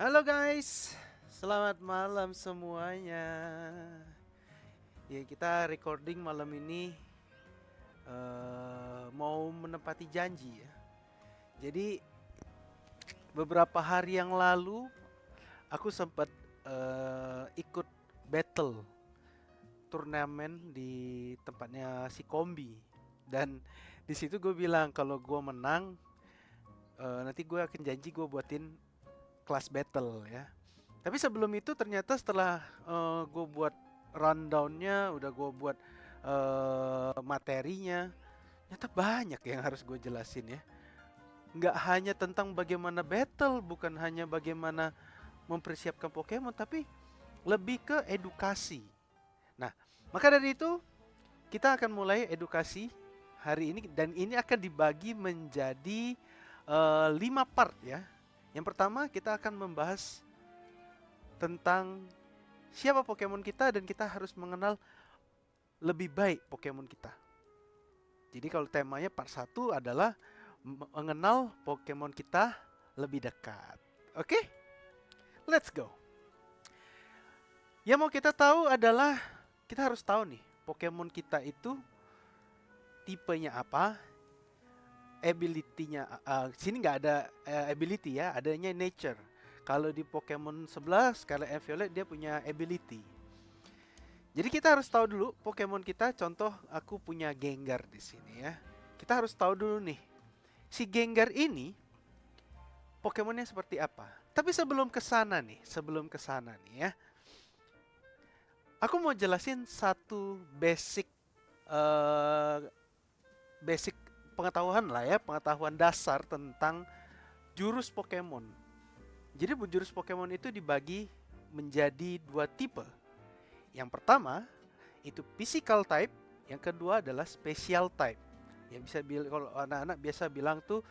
Halo guys, selamat malam semuanya. Ya kita recording malam ini mau menepati janji ya. Jadi beberapa hari yang lalu aku sempat ikut battle turnamen di tempatnya si Kombi dan di situ gue bilang kalau gue menang nanti gue akan janji gue buatin kelas battle ya. Tapi sebelum itu ternyata setelah gue buat rundownnya, udah gue buat materinya, ternyata banyak yang harus gue jelasin ya. Nggak hanya tentang bagaimana battle, bukan hanya bagaimana mempersiapkan Pokemon, tapi lebih ke edukasi. Nah, maka dari itu kita akan mulai edukasi hari ini dan ini akan dibagi menjadi 5 part ya. Yang pertama kita akan membahas tentang siapa Pokemon kita dan kita harus mengenal lebih baik Pokemon kita. Jadi kalau temanya part satu adalah mengenal Pokemon kita lebih dekat. Oke? Let's go. Yang mau kita tahu adalah kita harus tahu nih Pokemon kita itu tipenya apa, ability-nya. Sini nggak ada ability ya, adanya nature. Kalau di Pokemon 11, Scarlet and Violet dia punya ability. Jadi kita harus tahu dulu Pokemon kita. Contoh aku punya Gengar di sini ya. Kita harus tahu dulu nih, si Gengar ini Pokemonnya seperti apa. Tapi sebelum kesana nih ya, aku mau jelasin satu eh, basic pengetahuan lah ya, pengetahuan dasar tentang jurus Pokemon. Jadi jurus Pokemon itu dibagi menjadi dua tipe. Yang pertama itu physical type, yang kedua adalah special type. Ya bisa bilang kalau anak-anak biasa bilang tuh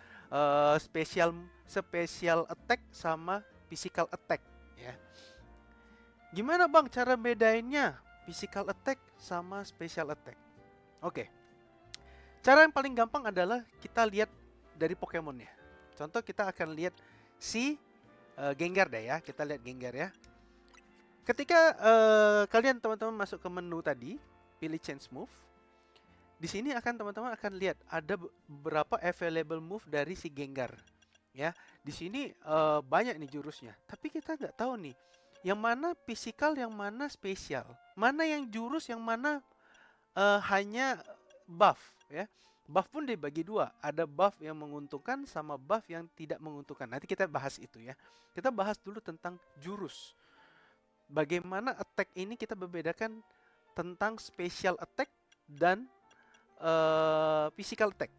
special attack sama physical attack ya. Gimana Bang cara bedainnya physical attack sama special attack? Oke. Cara yang paling gampang adalah kita lihat dari Pokemonnya. Contoh kita akan lihat si Gengar deh ya. Kita lihat Gengar ya. Ketika kalian teman-teman masuk ke menu tadi, pilih change move. Di sini akan teman-teman akan lihat ada beberapa available move dari si Gengar. Ya, di sini banyak nih jurusnya. Tapi kita nggak tahu nih, yang mana physical, yang mana spesial, mana yang jurus, yang mana hanya buff. Ya, buff pun dibagi dua. Ada buff yang menguntungkan sama buff yang tidak menguntungkan. Nanti kita bahas itu ya. Kita bahas dulu tentang jurus. Bagaimana attack ini kita membedakan tentang special attack dan physical attack.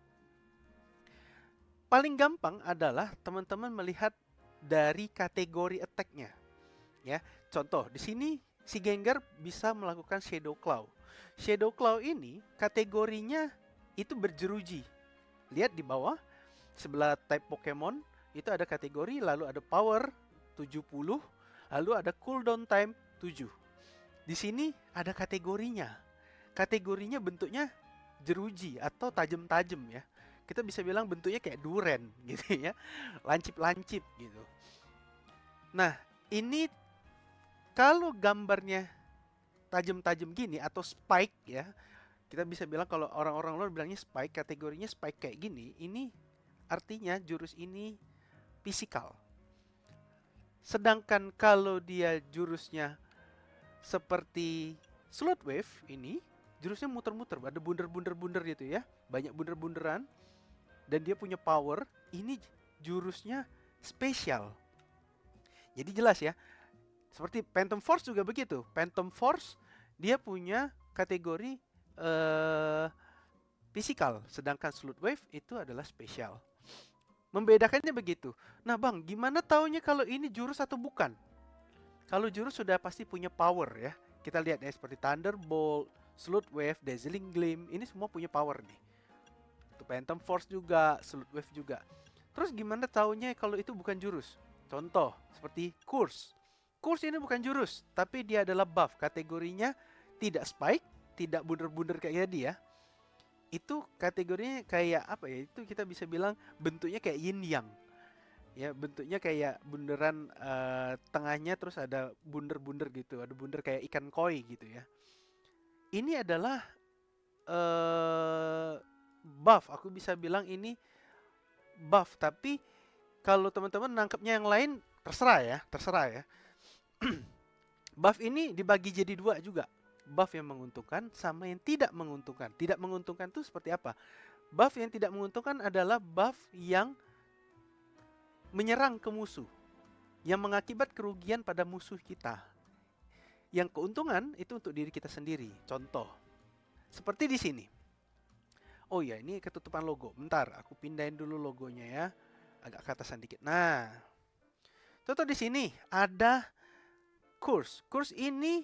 Paling gampang adalah teman-teman melihat dari kategori attack-nya. Ya, contoh di sini si Gengar bisa melakukan Shadow Claw. Shadow Claw ini kategorinya itu berjeruji. Lihat di bawah sebelah type Pokemon itu ada kategori, lalu ada power 70, lalu ada cooldown time 7. Di sini ada kategorinya. Kategorinya bentuknya jeruji atau tajam-tajam ya. Kita bisa bilang bentuknya kayak duren gitu ya. Lancip-lancip gitu. Nah, ini kalau gambarnya tajam-tajam gini atau spike ya. Kita bisa bilang kalau orang-orang luar bilangnya spike, kategorinya spike kayak gini, ini artinya jurus ini physical. Sedangkan kalau dia jurusnya seperti Slot Wave ini, jurusnya muter-muter, ada bunder-bunder-bunder gitu ya. Banyak bunder-bunderan dan dia punya power, ini jurusnya spesial. Jadi jelas ya. Seperti Phantom Force juga begitu. Phantom Force dia punya kategori physical, sedangkan Slot Wave itu adalah spesial. Membedakannya begitu. Nah, Bang, gimana taunya kalau ini jurus atau bukan? Kalau jurus sudah pasti punya power ya. Kita lihat ya seperti Thunderbolt, Slot Wave, Dazzling Gleam, ini semua punya power nih. Itu Phantom Force juga, Slot Wave juga. Terus gimana taunya kalau itu bukan jurus? Contoh seperti Curse. Curse ini bukan jurus, tapi dia adalah buff. Kategorinya tidak spike, tidak bunder-bunder kayak tadi ya. Itu kategorinya kayak apa ya? Itu kita bisa bilang bentuknya kayak yin yang. ya, bentuknya kayak bunderan, tengahnya terus ada bunder-bunder gitu, ada bunder kayak ikan koi gitu ya. Ini adalah buff, aku bisa bilang ini buff, tapi kalau teman-teman nangkepnya yang lain terserah ya, terserah ya. Buff ini dibagi jadi dua juga. Buff yang menguntungkan sama yang tidak menguntungkan. Tidak menguntungkan itu seperti apa? Buff yang tidak menguntungkan adalah buff yang menyerang ke musuh, yang mengakibat kerugian pada musuh kita. Yang keuntungan itu untuk diri kita sendiri. Contoh, seperti di sini. Oh ya, ini ketutupan logo. Bentar, aku pindahin dulu logonya ya. Agak ke atasan dikit. Nah, contoh di sini ada Curse. Curse ini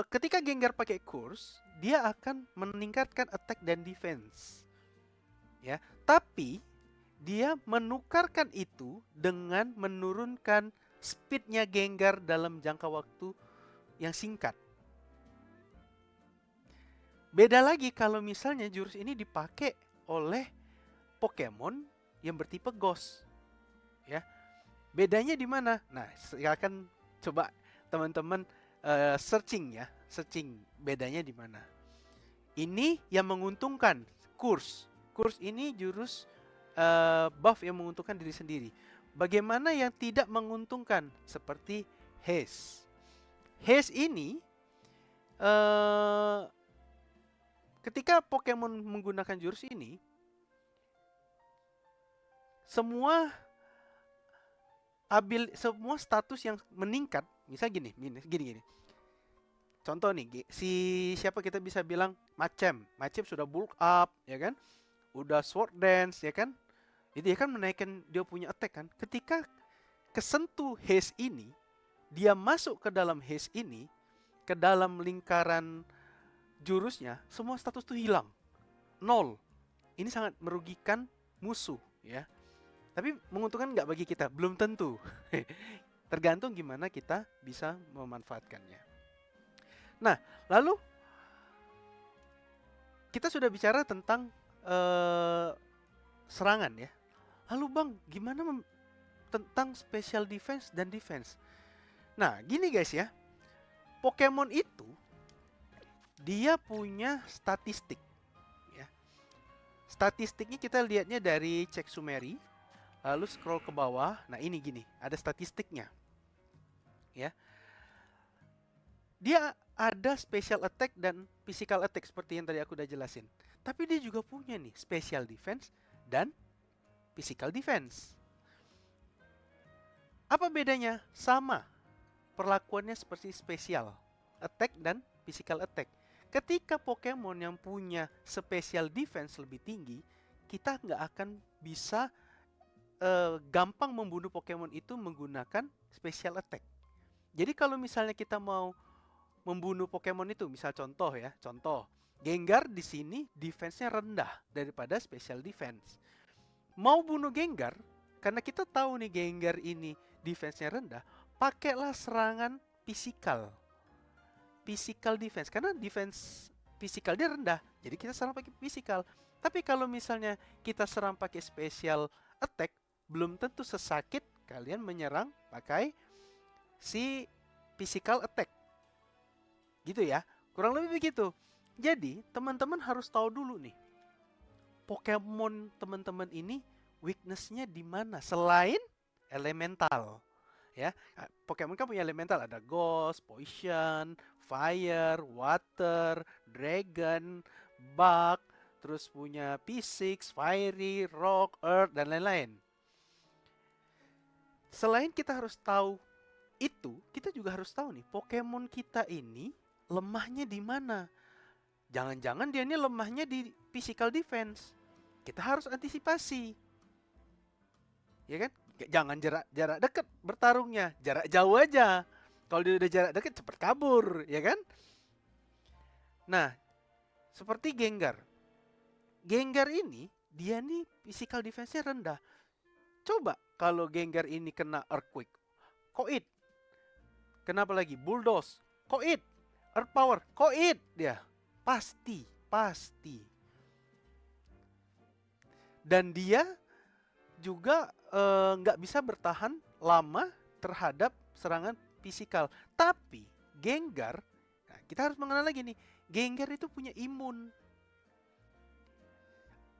ketika Gengar pakai Curse, dia akan meningkatkan attack dan defense. Ya, tapi dia menukarkan itu dengan menurunkan speednya Gengar dalam jangka waktu yang singkat. Beda lagi kalau misalnya jurus ini dipakai oleh Pokemon yang bertipe Ghost. Ya. Bedanya di mana? Nah, silakan coba teman-teman searching ya, searching bedanya di mana. Ini yang menguntungkan Curse. Curse ini jurus buff yang menguntungkan diri sendiri. Bagaimana yang tidak menguntungkan? Seperti Haze. Haze ini ketika Pokemon menggunakan jurus ini, semua status yang meningkat, misal gini. Contoh nih, siapa kita bisa bilang Macem sudah bulk up, ya kan? Udah sword dance, ya kan? Itu ya kan menaikkan dia punya attack kan. Ketika kesentuh haze ini, dia masuk ke dalam haze ini, ke dalam lingkaran jurusnya, semua status itu hilang. 0. Ini sangat merugikan musuh ya. Tapi menguntungkan nggak bagi kita? Belum tentu. Tergantung gimana kita bisa memanfaatkannya. Nah, lalu kita sudah bicara tentang serangan ya. Lalu Bang, gimana tentang special defense dan defense? Nah, gini guys ya. Pokemon itu dia punya statistik ya. Statistiknya kita lihatnya dari cek Sumeri, lalu scroll ke bawah. Nah, ini gini, ada statistiknya. Ya. Dia ada special attack dan physical attack seperti yang tadi aku udah jelasin. Tapi dia juga punya nih special defense dan physical defense. Apa bedanya? Sama. Perlakuannya seperti special attack dan physical attack. Ketika Pokemon yang punya special defense lebih tinggi, kita nggak akan bisa gampang membunuh Pokemon itu menggunakan special attack. Jadi kalau misalnya kita mau membunuh Pokemon itu, misal contoh Gengar di sini defense-nya rendah daripada special defense. Mau bunuh Gengar, karena kita tahu nih Gengar ini defense-nya rendah, pakailah serangan physical defense, karena defense physical dia rendah, jadi kita serang pakai physical. Tapi kalau misalnya kita serang pakai special attack, belum tentu sesakit kalian menyerang pakai si physical attack. Gitu ya, kurang lebih begitu. Jadi teman-teman harus tahu dulu nih, Pokemon teman-teman ini weakness-nya di mana selain elemental. Ya, Pokemon kan punya elemental, ada Ghost, Poison, Fire, Water, Dragon, Bug, terus punya P6, Fiery, Rock, Earth, dan lain-lain. Selain kita harus tahu itu, kita juga harus tahu nih, Pokemon kita ini lemahnya di mana. Jangan-jangan dia ini lemahnya di physical defense. Kita harus antisipasi. Ya kan? Jangan jarak dekat bertarungnya, jarak jauh aja. Kalau dia udah jarak dekat cepat kabur, ya kan? Nah, seperti Gengar. Gengar ini dia nih physical defense-nya rendah. Coba kalau Gengar ini kena Earthquake, Koit. Kenapa lagi? Bulldoze, Koit. Earth Power, Koit dia. Pasti. Dan dia juga nggak bisa bertahan lama terhadap serangan fisikal. Tapi Gengar, nah kita harus mengenal lagi nih, Gengar itu punya imun.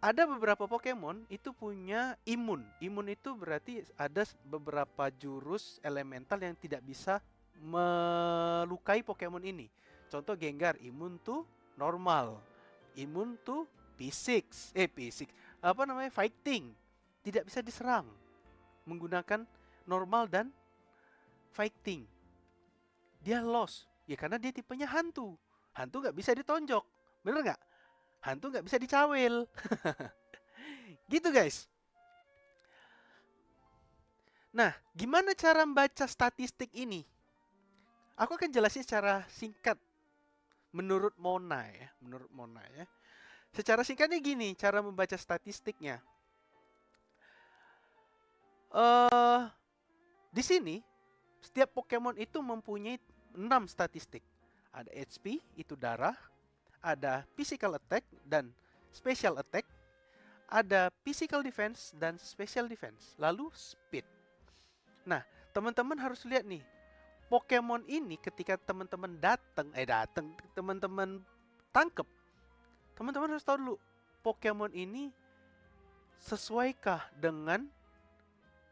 Ada beberapa Pokemon itu punya imun. Imun itu berarti ada beberapa jurus elemental yang tidak bisa melukai Pokemon ini. Contoh Gengar, imun to normal, imun to P6, P6, apa namanya, fighting, tidak bisa diserang menggunakan normal dan fighting. Dia lost, ya karena dia tipenya hantu. Hantu nggak bisa ditonjok, bener nggak? Hantu nggak bisa dicawil. Gitu guys. Nah, gimana cara membaca statistik ini? Aku akan jelasin secara singkat menurut Mona ya, Secara singkatnya gini, cara membaca statistiknya. Di sini setiap Pokemon itu mempunyai 6 statistik. Ada HP, itu darah, ada physical attack dan special attack, ada physical defense dan special defense, lalu speed. Nah, teman-teman harus lihat nih, Pokemon ini ketika teman-teman teman-teman tangkep, teman-teman harus tahu dulu, Pokemon ini sesuaikah dengan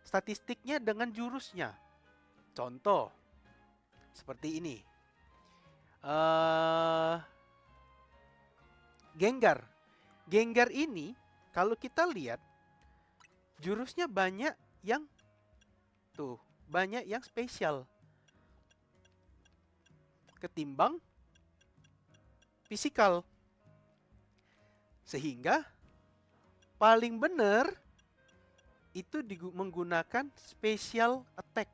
statistiknya dengan jurusnya. Contoh, seperti ini. Gengar. Gengar ini, kalau kita lihat, jurusnya banyak yang spesial ketimbang fisikal. Sehingga paling benar itu menggunakan special attack.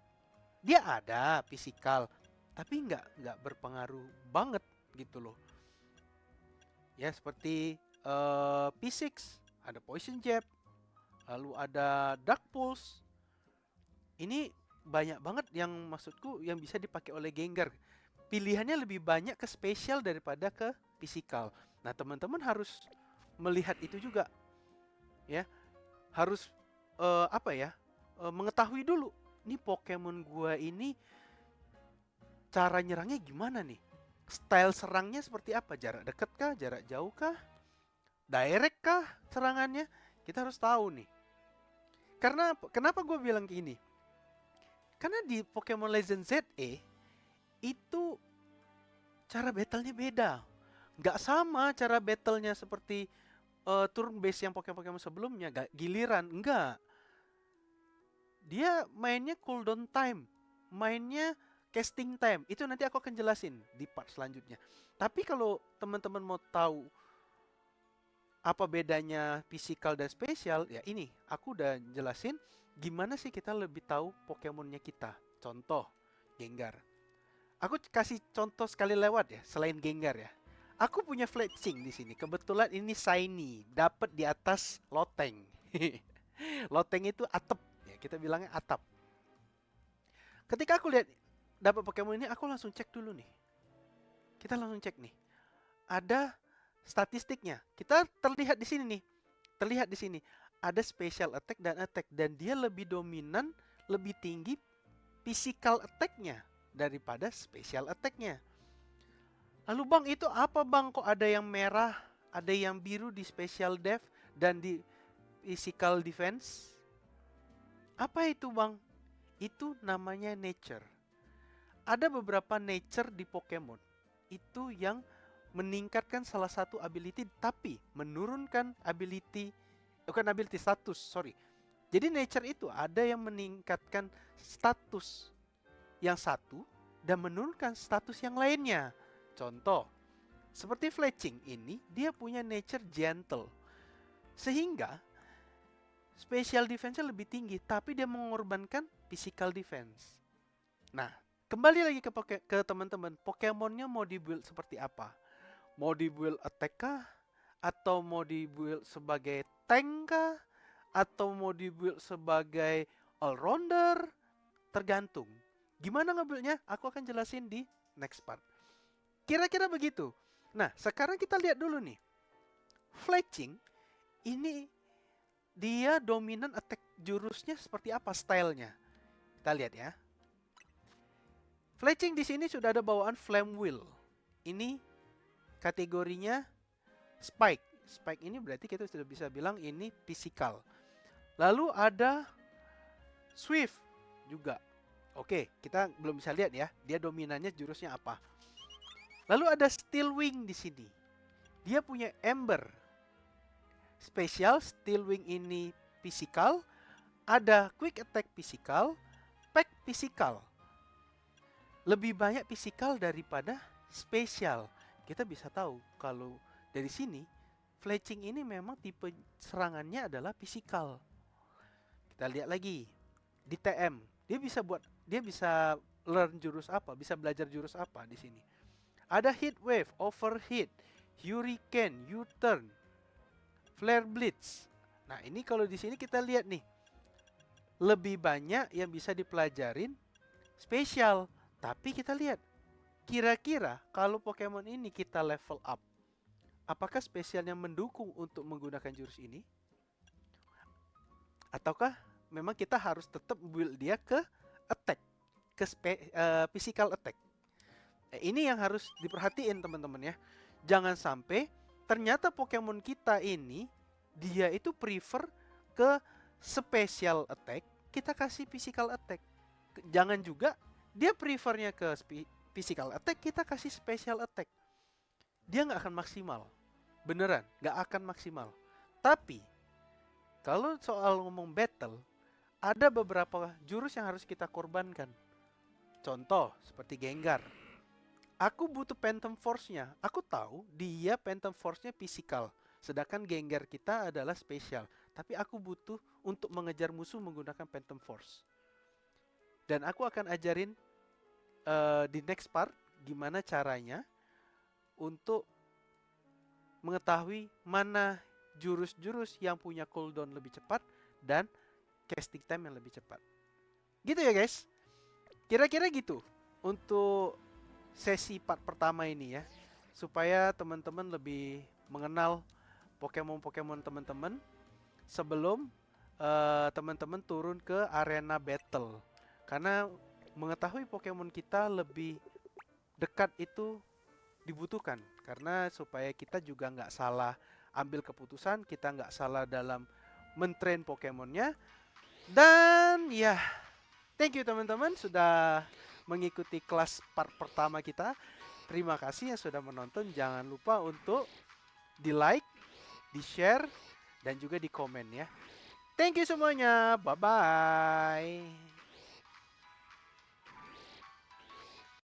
Dia ada fisikal, tapi nggak berpengaruh banget gitu loh. Ya seperti P6, ada Poison Jab, lalu ada Dark Pulse. Ini banyak banget yang maksudku yang bisa dipakai oleh Gengar. Pilihannya lebih banyak ke spesial daripada ke fisikal. Nah, teman-teman harus melihat itu juga. Ya. Harus mengetahui dulu, nih Pokemon gua ini cara nyerangnya gimana nih? Style serangnya seperti apa? Jarak dekat kah? Jarak jauh kah? Direct kah serangannya? Kita harus tahu nih. Karena kenapa gue bilang gini? Karena di Pokemon Legend ZE itu cara battle-nya beda. Nggak sama cara battle-nya seperti turn base yang Pokemon sebelumnya. Giliran, enggak. Dia mainnya cooldown time, mainnya casting time. Itu nanti aku akan jelasin di part selanjutnya. Tapi kalau teman-teman mau tahu apa bedanya physical dan spesial, ya ini aku udah jelasin gimana sih kita lebih tahu Pokemonnya kita. Contoh Gengar. Aku kasih contoh sekali lewat ya, selain Gengar ya. Aku punya Fletching di sini. Kebetulan ini shiny, dapat di atas loteng. Loteng itu atap, ya kita bilangnya atap. Ketika aku lihat dapat Pokemon ini, aku langsung cek dulu nih. Kita langsung cek nih. Ada statistiknya. Kita terlihat di sini nih. Terlihat di sini. Ada special attack dan dia lebih dominan, lebih tinggi physical attack-nya daripada special attack-nya. Lalu bang, itu apa bang? Kok ada yang merah, ada yang biru di special def dan di physical defense? Apa itu bang? Itu namanya nature. Ada beberapa nature di Pokemon itu yang meningkatkan salah satu ability tapi menurunkan status, sorry. Jadi nature itu ada yang meningkatkan status yang satu dan menurunkan status yang lainnya. Contoh, seperti Fletching ini, dia punya nature gentle. Sehingga special defense-nya lebih tinggi, tapi dia mengorbankan physical defense. Nah, kembali lagi ke teman-teman, Pokemonnya mau dibuild seperti apa? Mau dibuild attack kah? Atau mau dibuild sebagai tank kah? Atau mau dibuild sebagai all-rounder? Tergantung. Gimana ngebuildnya? Aku akan jelasin di next part. Kira-kira begitu. Nah, sekarang kita lihat dulu nih. Fletching ini dia dominan attack jurusnya seperti apa stylenya. Kita lihat ya. Fletching di sini sudah ada bawaan Flame Wheel. Ini kategorinya Spike. Spike ini berarti kita sudah bisa bilang ini physical. Lalu ada Swift juga. Oke, kita belum bisa lihat ya, dia dominannya jurusnya apa. Lalu ada Steel Wing di sini. Dia punya Ember. Spesial Steel Wing ini physical, ada Quick Attack physical, Pack physical. Lebih banyak physical daripada spesial. Kita bisa tahu kalau dari sini Fletching ini memang tipe serangannya adalah physical. Kita lihat lagi di TM, dia bisa learn jurus apa, bisa belajar jurus apa di sini. Ada Heat Wave, Overheat, Hurricane, U-turn, Flare Blitz. Nah, ini kalau di sini kita lihat nih, lebih banyak yang bisa dipelajarin spesial. Tapi kita lihat, kira-kira kalau Pokemon ini kita level up, apakah spesialnya mendukung untuk menggunakan jurus ini? Ataukah memang kita harus tetap build dia ke attack, ke physical attack? Ini yang harus diperhatiin teman-teman ya. Jangan sampai ternyata Pokemon kita ini dia itu prefer ke special attack, kita kasih physical attack. Jangan juga dia prefernya ke physical attack, kita kasih special attack. Dia nggak akan maksimal. Beneran, nggak akan maksimal. Tapi kalau soal ngomong battle, ada beberapa jurus yang harus kita korbankan. Contoh seperti Gengar. Aku butuh Phantom Force-nya. Aku tahu dia Phantom Force-nya physical, sedangkan Gengar kita adalah spesial. Tapi aku butuh untuk mengejar musuh menggunakan Phantom Force. Dan aku akan ajarin di next part gimana caranya untuk mengetahui mana jurus-jurus yang punya cooldown lebih cepat dan casting time yang lebih cepat. Gitu ya guys. Kira-kira gitu untuk sesi part pertama ini ya, supaya teman-teman lebih mengenal Pokemon-Pokemon teman-teman sebelum teman-teman turun ke arena battle. Karena mengetahui Pokemon kita lebih dekat itu dibutuhkan, karena supaya kita juga nggak salah ambil keputusan, kita nggak salah dalam mentrain Pokemonnya. Dan ya, thank you teman-teman sudah mengikuti kelas part pertama kita. Terima kasih yang sudah menonton. Jangan lupa untuk di like, di share, dan juga di komen ya. Thank you semuanya. Bye bye.